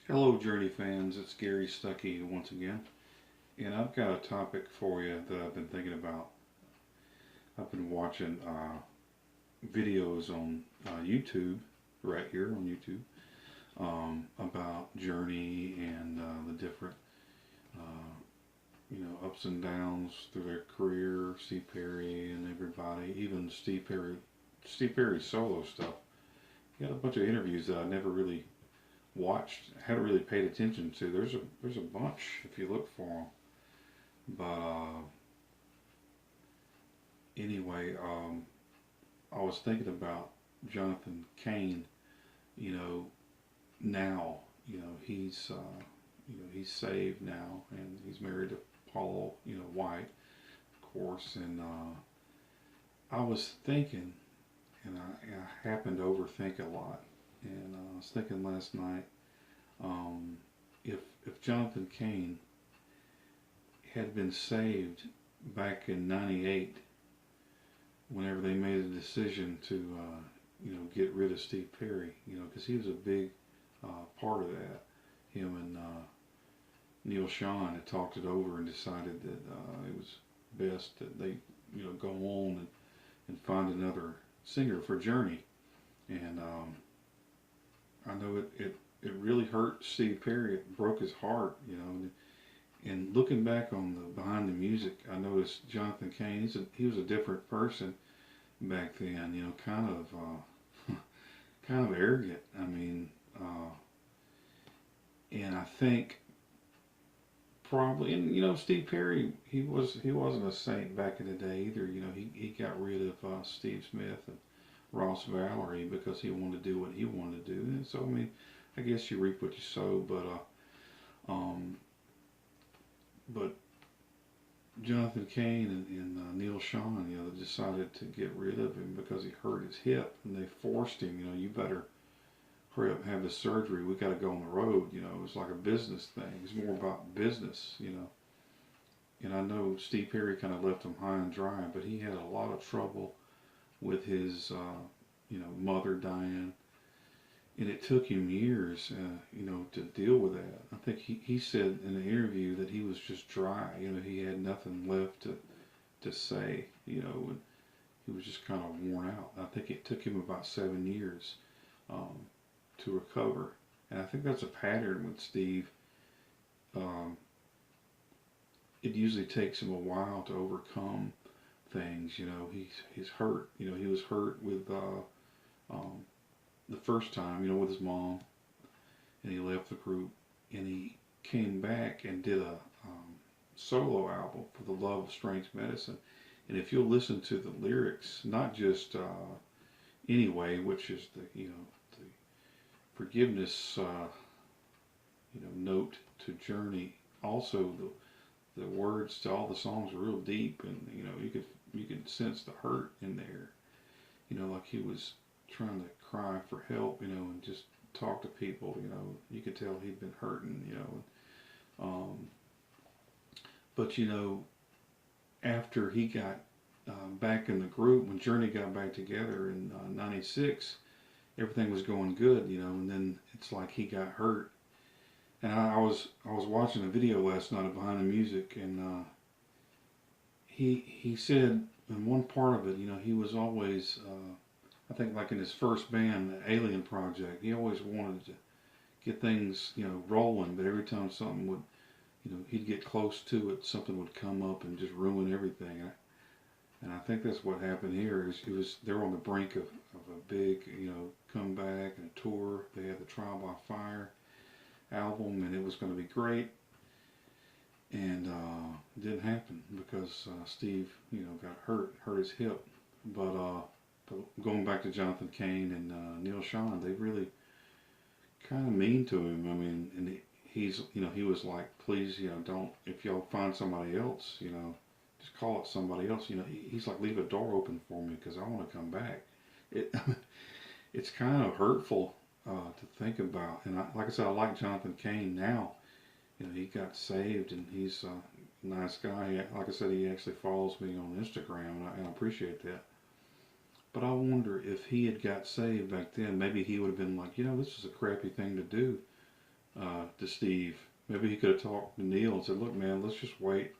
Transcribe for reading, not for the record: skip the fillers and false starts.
Hello, Journey fans. It's Gary Stuckey once again, and I've got a topic for you that I've been thinking about. I've been watching videos on YouTube, right here on YouTube, about Journey and the different, ups and downs through their career. Steve Perry and everybody, even Steve Perry's solo stuff. He had a bunch of interviews that I never really watched, hadn't really paid attention to. There's a bunch if you look for them. But anyway, I was thinking about Jonathan Cain. You know, now he's saved now, and he's married to Paula. White, of course. And I was thinking, and I happen to overthink a lot. And I was thinking last night, um, if Jonathan Cain had been saved back in '98, whenever they made a decision to, get rid of Steve Perry, because he was a big part of that. Him and Neil Sean had talked it over and decided that it was best that they, go on and find another singer for Journey. And I know it really hurt Steve Perry. It broke his heart, And looking back on the behind the music, I noticed Jonathan Cain. He was a different person back then. Kind of arrogant. I mean, and I think probably, and Steve Perry, he wasn't a saint back in the day either. He got rid of Steve Smith and Ross Valerie because he wanted to do what he wanted to do. And so I mean, I guess you reap what you sow. But Jonathan Cain and Neil Sean, they decided to get rid of him because he hurt his hip, and they forced him. You better hurry up and have this surgery. We got to go on the road. It was like a business thing. It's more about business. And I know Steve Perry kind of left him high and dry, but he had a lot of trouble with his, mother dying, and it took him years, to deal with that. I think he said in an interview that he was just dry. He had nothing left to say. And he was just kind of worn out. I think it took him about 7 years um, to recover, and I think that's a pattern with Steve. Um, it usually takes him a while to overcome things. He's hurt. He was hurt with um, the first time, with his mom, and he left the group, and he came back and did a solo album for the love of strange medicine. And if you'll listen to the lyrics, not just anyway, which is the forgiveness note to Journey, also the words to all the songs are real deep, and you could sense the hurt in there. Like he was trying to cry for help, and just talk to people. You could tell he'd been hurting. Um, but after he got back in the group, when Journey got back together in '96, everything was going good, and then it's like he got hurt. And I was watching a video last night of Behind the Music, and he said in one part of it, he was always, I think like in his first band, the Alien Project, he always wanted to get things, rolling, but every time something would, he'd get close to it, something would come up and just ruin everything. And I think that's what happened here. They were on the brink of a big, comeback and a tour. They had the Trial by Fire album, and it was going to be great. And it didn't happen because Steve, got hurt his hip. But going back to Jonathan Cain and Neil Sean, they really kind of mean to him. I mean, and he was like, please, don't, if y'all find somebody else, just call it somebody else. He's like, leave a door open for me because I want to come back. It, it's kind of hurtful to think about. And like I said, I like Jonathan Cain now. He got saved, and he's a nice guy. Like I said, he actually follows me on Instagram, and I appreciate that. But I wonder if he had got saved back then, maybe he would have been like, this is a crappy thing to do, to Steve. Maybe he could have talked to Neil and said, "Look, man, let's just wait